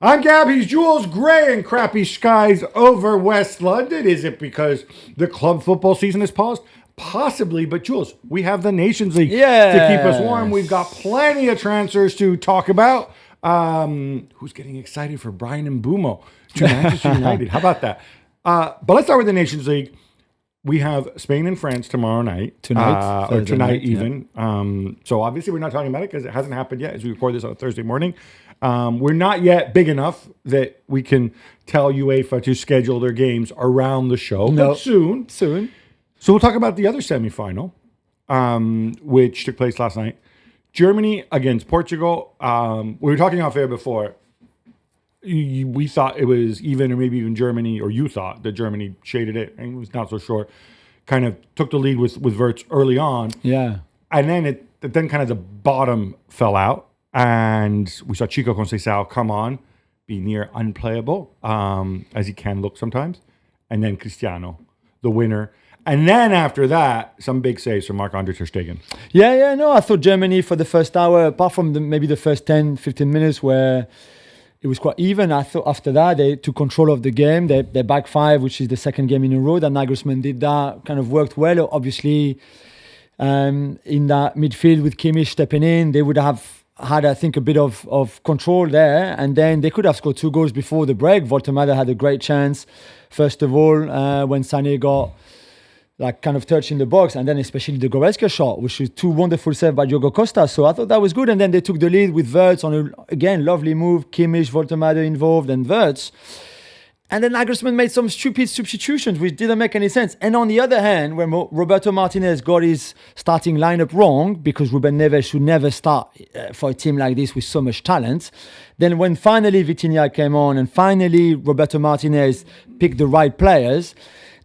I'm Gab, he's Jules. Grey and crappy skies over West London. Is it because the club football season has paused? Possibly, but Jules, we have the Nations League to keep us warm. We've got plenty of transfers to talk about. Who's getting excited for Brian and Mbumo to Manchester United? How about that? But let's start with the Nations League. We have Spain and France tomorrow night. Tonight even. Yeah. So obviously we're not talking about it because it hasn't happened yet as we record this on a Thursday morning. We're not yet big enough that we can tell UEFA to schedule their games around the show. No. But soon. So we'll talk about the other semifinal, which took place last night. Germany against Portugal. We were talking off air before. We thought it was even, or maybe even Germany, or you thought that Germany shaded it, and it was not so sure. Kind of took the lead with Wirtz early on. Yeah. And then then kind of the bottom fell out, and we saw Chico Conceição come on, be near unplayable, as he can look sometimes. And then Cristiano, the winner. And then after that, some big saves from Marc-Andre ter Stegen. No, I thought Germany for the first hour, apart from maybe the first 10, 15 minutes where it was quite even. I thought after that, they took control of the game. They back five, which is the second game in a row that Nagelsmann did that. Kind of worked well. Obviously, in that midfield with Kimmich stepping in, they would have had, I think, a bit of control there. And then they could have scored 2 goals before the break. Voltemade had a great chance, first of all, when Sané got kind of touch in the box, and then especially the Goretzka shot, which was 2 wonderful saves by Diogo Costa. So I thought that was good. And then they took the lead with Wirtz on again, lovely move. Kimmich, Voltemade involved, and Wirtz. And then Nagelsmann made some stupid substitutions, which didn't make any sense. And on the other hand, when Roberto Martinez got his starting lineup wrong, because Ruben Neves should never start for a team like this with so much talent, then when finally Vitinha came on and finally Roberto Martinez picked the right players,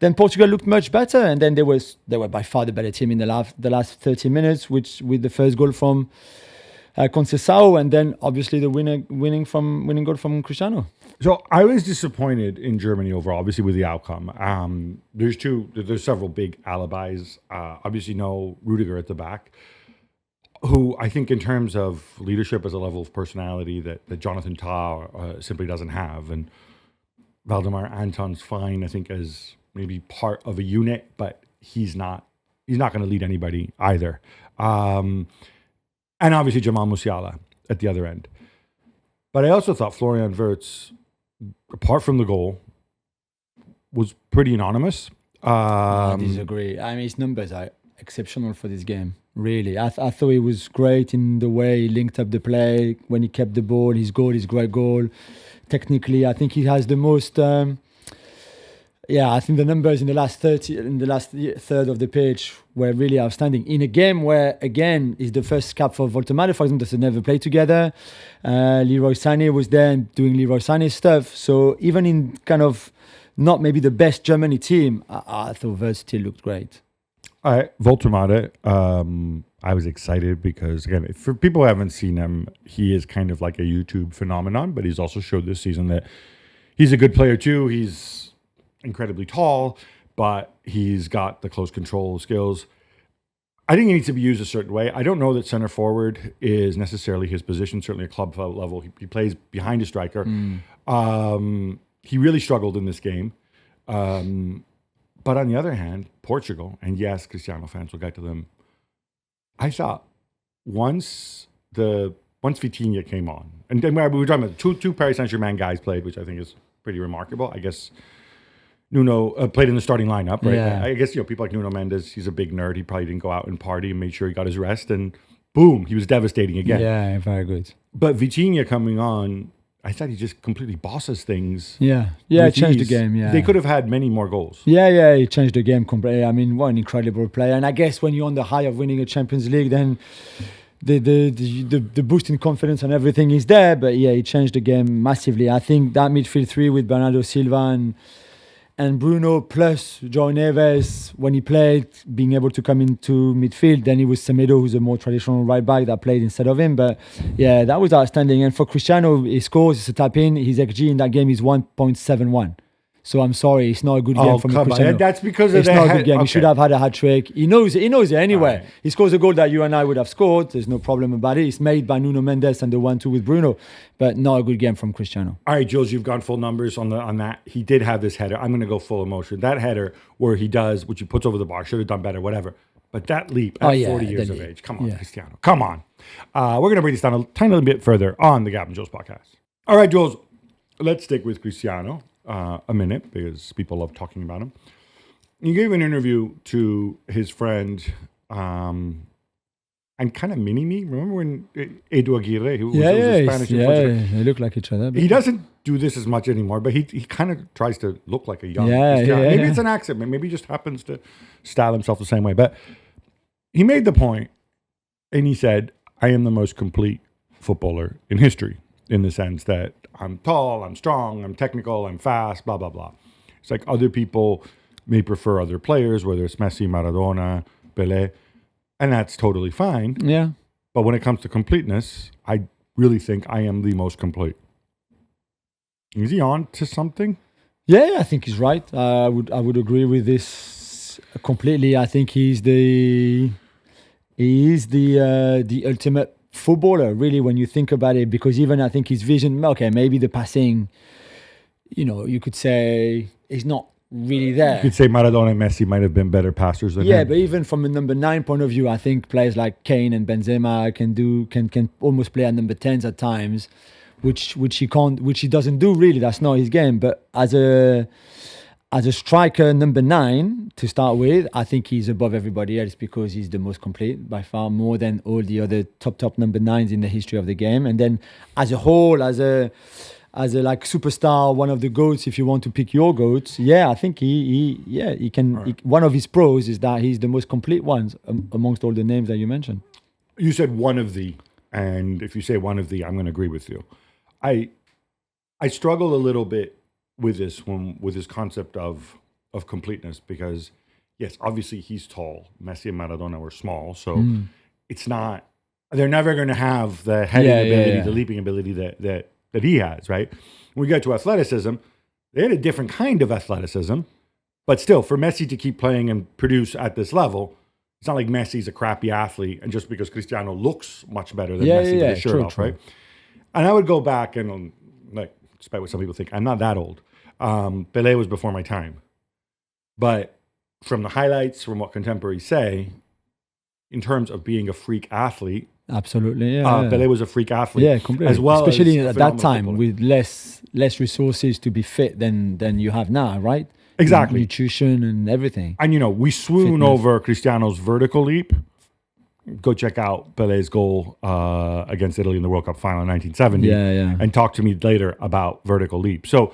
then Portugal looked much better, and then they were by far the better team in the last 30 minutes, which with the first goal from Conceição, and then obviously the winning goal from Cristiano. So I was disappointed in Germany overall, obviously with the outcome. There's several big alibis. Obviously, no Rudiger at the back, who I think in terms of leadership as a level of personality that Jonathan Tah simply doesn't have, and Valdemar Anton's fine, I think, as maybe part of a unit, but he's not going to lead anybody either. And obviously Jamal Musiala at the other end. But I also thought Florian Wirtz, apart from the goal, was pretty anonymous. I disagree. I mean, his numbers are exceptional for this game. Really. I thought he was great in the way he linked up the play, when he kept the ball, his great goal. Technically, I think he has the most... I think the numbers in the last third of the page were really outstanding. In a game where, again, is the first cap for Voltemade, for example, they never played together. Leroy Sané was there doing Leroy Sané stuff. So even in kind of not maybe the best Germany team, I thought Wirtz still looked great. Voltemade, I was excited because, again, for people who haven't seen him, he is kind of like a YouTube phenomenon, but he's also showed this season that he's a good player too. He's incredibly tall, but he's got the close control skills. I think he needs to be used a certain way. I don't know that center forward is necessarily his position, certainly at club level. He plays behind a striker. He really struggled in this game. But on the other hand, Portugal, and yes, Cristiano fans will get to them, I thought once Vitinha came on, and we were talking about two Paris Saint-Germain guys played, which I think is pretty remarkable. I guess Nuno played in the starting lineup, right? Yeah. I guess people like Nuno Mendes, he's a big nerd. He probably didn't go out and party and made sure he got his rest, and boom, he was devastating again. Yeah, very good. But Vitinha coming on, I thought he just completely bosses things. Yeah, it changed the game. Yeah, they could have had many more goals. Yeah, he changed the game completely. I mean, what an incredible player! And I guess when you're on the high of winning a Champions League, then the boost in confidence and everything is there. But yeah, he changed the game massively. I think that midfield three with Bernardo Silva and Bruno plus João Neves, when he played, being able to come into midfield. Then it was Semedo, who's a more traditional right back, that played instead of him. But yeah, that was outstanding. And for Cristiano, he scores, it's a tap in. His XG in that game is 1.71. So I'm sorry, it's not a good game from Cristiano. That's because of it's not a good game. He should have had a hat trick. He knows it anyway. Right. He scores a goal that you and I would have scored. There's no problem about it. It's made by Nuno Mendes and the 1-2 with Bruno, but not a good game from Cristiano. All right, Jules, you've gone full numbers on that. He did have this header. I'm going to go full emotion. That header where he does, which he puts over the bar, should have done better, whatever. But that leap at 40 years of age, come on, Cristiano, come on. We're going to bring this down a tiny little bit further on the Gab and Jules podcast. All right, Jules, let's stick with Cristiano a minute because people love talking about him. He gave an interview to his friend and kind of mini-me. Remember when Edu Aguirre, who was a Spanish influencer? They look like each other. He doesn't do this as much anymore, but he kind of tries to look like a young Cristiano. Maybe it's an accident. Maybe he just happens to style himself the same way. But he made the point, and he said, I am the most complete footballer in history, in the sense that I'm tall, I'm strong, I'm technical, I'm fast, blah, blah, blah. It's like other people may prefer other players, whether it's Messi, Maradona, Pelé, and that's totally fine. Yeah. But when it comes to completeness, I really think I am the most complete. Is he on to something? Yeah, I think he's right. I would agree with this completely. I think he's the ultimate footballer, really, when you think about it, because even I think his vision, okay, maybe the passing, you could say is not really there. You could say Maradona and Messi might have been better passers than him. Yeah, but even from a number 9 point of view, I think players like Kane and Benzema can almost play at number 10s at times, which he doesn't do really. That's not his game. But as a striker, number 9 to start with, I think he's above everybody else because he's the most complete by far, more than all the other top number 9s in the history of the game. And then as a whole, as a like superstar, one of the GOATs, if you want to pick your GOATs, I think he can. Right. One of his pros is that he's the most complete ones amongst all the names that you mentioned. You said one of the, and if you say one of the, I'm going to agree with you. I struggle a little bit with this concept of completeness because, yes, obviously he's tall. Messi and Maradona were small, so it's not. They're never going to have the heading ability, the leaping ability that he has, right? When we get to athleticism, they had a different kind of athleticism, but still, for Messi to keep playing and produce at this level, it's not like Messi's a crappy athlete, and just because Cristiano looks much better than Messi with his shirt off, right? And I would go back and, like, despite what some people think, I'm not that old. Pelé was before my time. But from the highlights, from what contemporaries say, in terms of being a freak athlete, absolutely, Pelé was a freak athlete, completely. As well, especially at that time with less resources to be fit than you have now, right? Exactly, nutrition and everything. And we swoon over Cristiano's vertical leap. Go check out Pelé's goal against Italy in the World Cup final in 1970, and talk to me later about vertical leap. So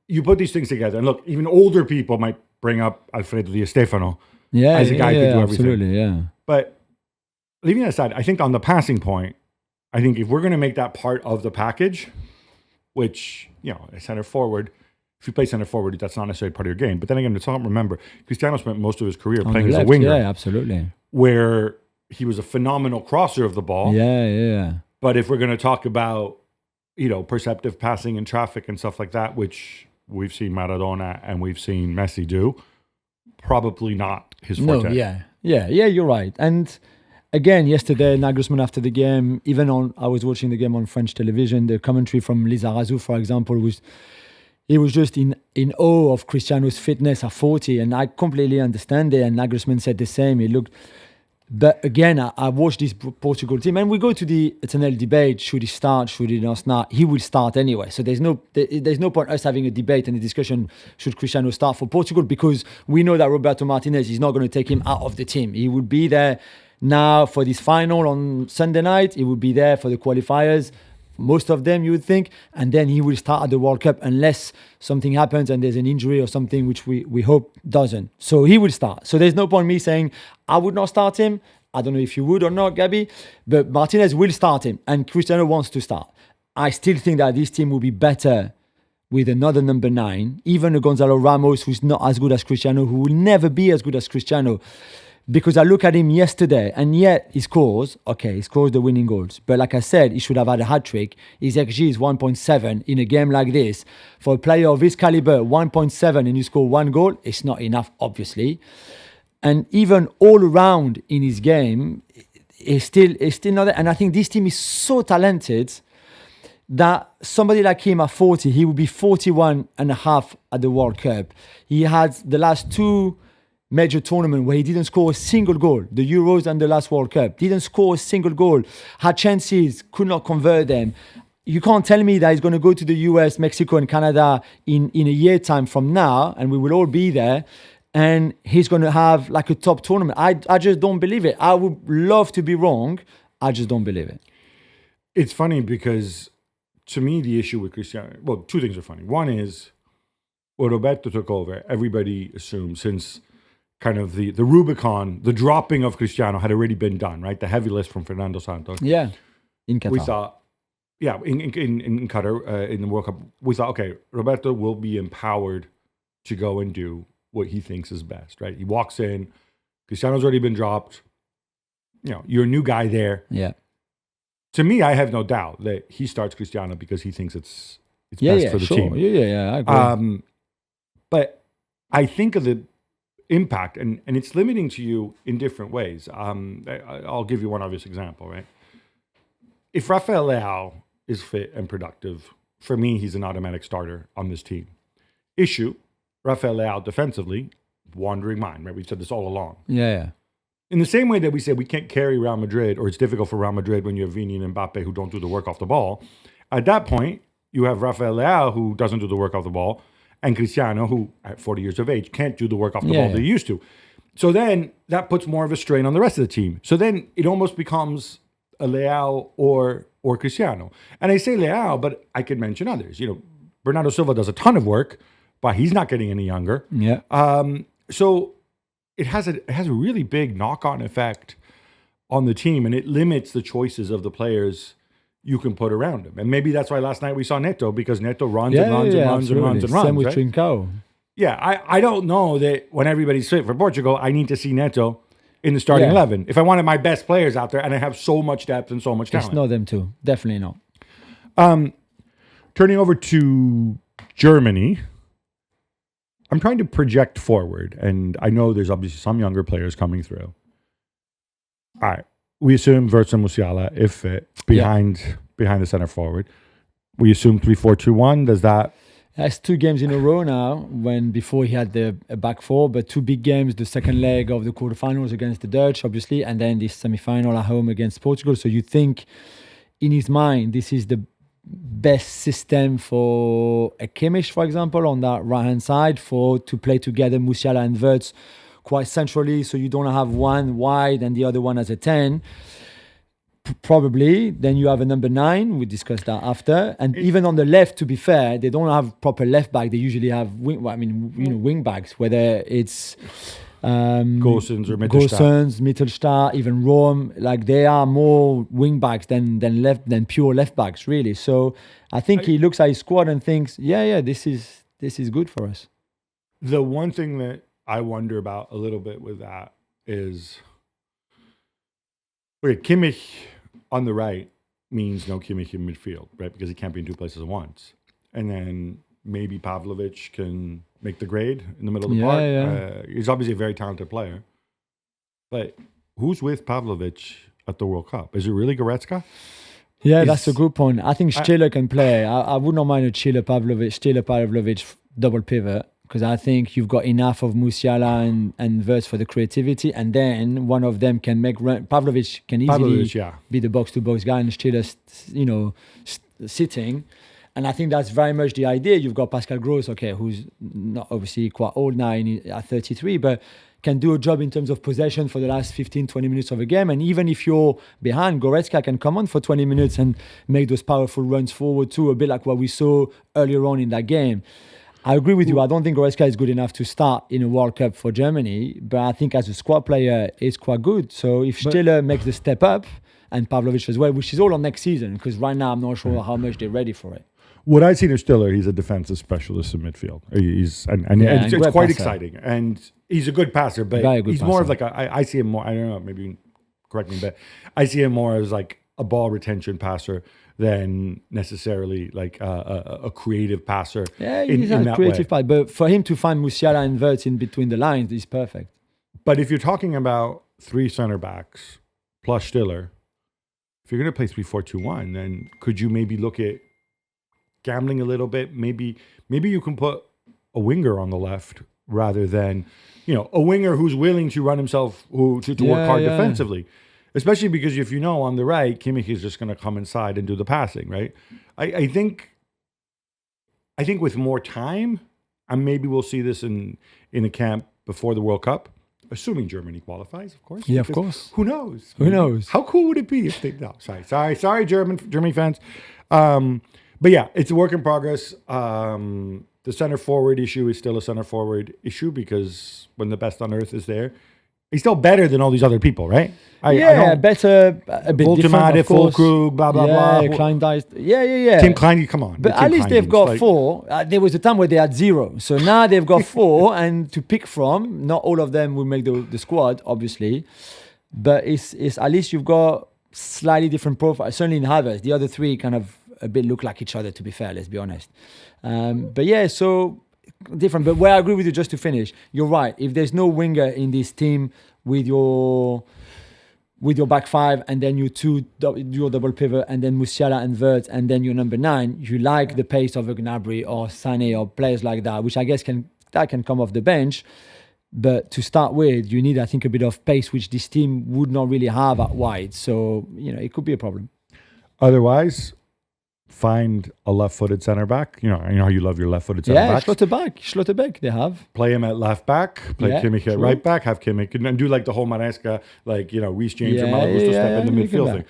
you put these things together, and look, even older people might bring up Alfredo Di Stefano as a guy who could do everything. Absolutely, But leaving that aside, I think on the passing point, I think if we're going to make that part of the package, which, a center forward, if you play center forward, that's not necessarily part of your game. But then again, let's not remember, Cristiano spent most of his career playing as a winger. Yeah, absolutely. Where he was a phenomenal crosser of the ball. Yeah. But if we're going to talk about, perceptive passing and traffic and stuff like that, which we've seen Maradona and we've seen Messi do, probably not his forte. No, you're right. And again, yesterday, Nagelsmann after the game, I was watching the game on French television, the commentary from Lizarazu, for example, he was just in awe of Cristiano's fitness at 40, and I completely understand it, and Nagelsmann said the same. But again, I watched this Portugal team, and we go to the eternal debate: should he start? Should he not start? He will start anyway. So there's no point us having a debate and a discussion: should Cristiano start for Portugal? Because we know that Roberto Martinez is not going to take him out of the team. He will be there now for this final on Sunday night. He will be there for the qualifiers, most of them, you would think, and then he will start at the World Cup unless something happens and there's an injury or something, which we hope doesn't. So he will start. So there's no point me saying I would not start him. I don't know if you would or not, Gabby, but Martinez will start him, and Cristiano wants to start. I still think that this team will be better with another number 9, even a Gonzalo Ramos, who's not as good as Cristiano, who will never be as good as Cristiano. Because I look at him yesterday, and yet he scores the winning goals. But like I said, he should have had a hat-trick. His XG is 1.7 in a game like this. For a player of his caliber, 1.7 and you score one goal, it's not enough, obviously. And even all around in his game, it's still not there. And I think this team is so talented that somebody like him at 40, he would be 41 and a half at the World Cup. He had the last two major tournament where he didn't score a single goal, the Euros and the last World Cup, didn't score a single goal, had chances, could not convert them. You can't tell me that he's going to go to the US, Mexico and Canada in a year time from now, and we will all be there, and he's going to have like a top tournament. I just don't believe it. I would love to be wrong. I just don't believe it. It's funny because to me, the issue with Cristiano, well, two things are funny. One is when Roberto took over, everybody assumed since kind of the Rubicon, the dropping of Cristiano had already been done, right? The heavy lift from Fernando Santos. Yeah, in Qatar. We thought, in Qatar, in the World Cup, we thought, okay, Roberto will be empowered to go and do what he thinks is best, right? He walks in, Cristiano's already been dropped. You know, you're a new guy there. Yeah. To me, I have no doubt that he starts Cristiano because he thinks it's best for the team. Yeah, I agree. But I think of the impact, and it's limiting to you in different ways. I'll give you one obvious example, right? If Rafael Leao is fit and productive, for me, he's an automatic starter on this team. Issue, Rafael Leao defensively, wandering mind, right? We've said this all along. Yeah. In the same way that we said we can't carry Real Madrid, or it's difficult for Real Madrid when you have Vini and Mbappe who don't do the work off the ball, at that point, you have Rafael Leao who doesn't do the work off the ball, and Cristiano, who at 40 years of age can't do the work off the ball that he used to. So then that puts more of a strain on the rest of the team. So then it almost becomes a Leao or Cristiano. And I say Leao, but I could mention others. You know, Bernardo Silva does a ton of work, but he's not getting any younger. Yeah. So it has a really big knock-on effect on the team, and it limits the choices of the players you can put around him. And maybe that's why last night we saw Neto, because Neto runs and runs. Same with right? Trincao. Yeah, I don't know that when everybody's fit for Portugal, I need to see Neto in the starting 11. If I wanted my best players out there and I have so much depth and so much talent. It's not them too. Definitely not. Turning over to Germany, I'm trying to project forward, and I know there's obviously some younger players coming through. All right. We assume Wirtz and Musiala, if fit, behind the center forward. We assume 3-4-2-1. Does that... That's 2 games in a row now, when before he had a back four, but 2 big games, the second leg of the quarterfinals against the Dutch, obviously, and then this semi-final at home against Portugal. So you think in his mind, this is the best system for a Kimmich, for example, on that right-hand side, to play together Musiala and Wirtz quite centrally, so you don't have one wide and the other one as a 10. Probably. Then you have a number 9. We discussed that after. And even on the left, to be fair, they don't have proper left back. They usually have wing backs, whether it's Gosens or Mittelstadt, even Rome. Like, they are more wing backs than pure left backs, really. So I think he looks at his squad and thinks, this is good for us. The one thing that I wonder about a little bit with that is, Kimmich on the right means no Kimmich in midfield, right? Because he can't be in 2 places at once. And then maybe Pavlovic can make the grade in the middle of the park. Yeah. He's obviously a very talented player. But who's with Pavlovic at the World Cup? Is it really Goretzka? Yeah, that's a good point. I think Stiller can play. I would not mind a Stiller Pavlovic double pivot, because I think you've got enough of Musiala and Wirtz for the creativity, and then one of them can make run. Pavlovic can easily be the box-to-box guy, and Stiller, sitting. And I think that's very much the idea. You've got Pascal Gross, who's not obviously quite old now, at 33, but can do a job in terms of possession for the last 15, 20 minutes of a game. And even if you're behind, Goretzka can come on for 20 minutes and make those powerful runs forward too, a bit like what we saw earlier on in that game. I agree with you. I don't think Goretzka is good enough to start in a World Cup for Germany, but I think as a squad player, he's quite good. So if Stiller makes the step up, and Pavlovic as well, which is all on next season, because right now I'm not sure how much they're ready for it. What I see in Stiller, he's a defensive specialist in midfield. It's and quite passer. exciting, and he's a good passer. But he's more of like I see him more. I don't know. Maybe you can correct me, but I see him more as like a ball retention passer than necessarily like a creative passer. Yeah, he's a creative passer. But for him to find Musiala and Wirtz in between the lines is perfect. But if you're talking about 3 center backs plus Stiller, if you're going to play 3-4-2-1, then could you maybe look at gambling a little bit? Maybe you can put a winger on the left rather than, a winger who's willing to run himself, to work hard defensively. Especially because if on the right, Kimmich is just going to come inside and do the passing, right? I think with more time, and maybe we'll see this in the camp before the World Cup, assuming Germany qualifies, of course. Yeah, of course. Who knows? Who knows? How cool would it be if they... No, sorry, Germany fans. But yeah, it's a work in progress. The center forward issue is still a center forward issue because when the best on earth is there, he's still better than all these other people, right? Better, a bit different, of course. Fulkrug, blah, blah, blah. Klein Dice. Yeah. Tim Klein, come on. But at least they've got 4. There was a time where they had 0. So now they've got 4 and to pick from. Not all of them will make the squad, obviously. But it's at least you've got slightly different profiles. Certainly in Havertz, the other 3 kind of a bit look like each other, to be fair, let's be honest. But yeah, so different. But where I agree with you, just to finish, you're right. If there's no winger in this team with your back 5 and then your double pivot and then Musiala and Wirtz and then your number 9, you like the pace of a Gnabry or Sané or players like that, which I guess can come off the bench. But to start with, you need, I think, a bit of pace, which this team would not really have at wide. So, it could be a problem. Otherwise, find a left-footed center back. You know how you love your left-footed center backs. Schlotterbeck, they have. Play him at left back, play Kimmich at right back, have Kimmich, and do like the whole Maresca, Reece James or Malo Gusto step in the midfield thing.